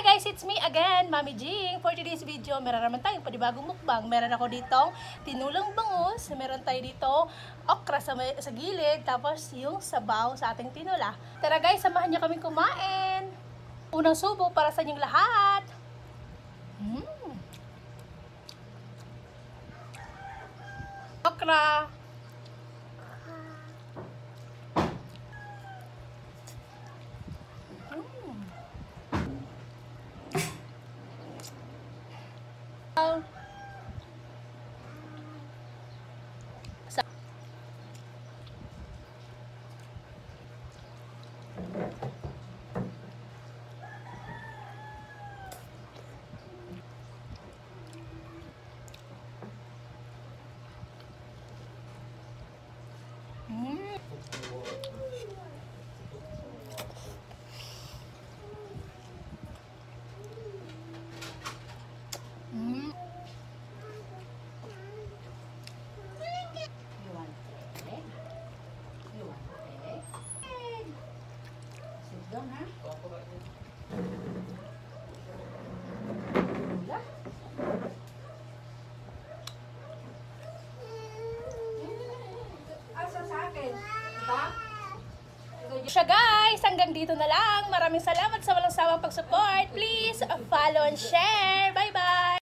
Hi guys, it's me again, Mami Jing. For today's video, meron naman tayong panibagong mukbang. Meron ako ditong tinulang bangus, meron tayo dito okra sa gilid, tapos yung sabaw sa ating tinula. Tara guys, samahan niyo kami kumain. Unang subo para sa inyong lahat. Okra. Siya guys, hanggang dito na lang. Maraming salamat sa walang sawang pag-support. Please follow and share. Bye bye.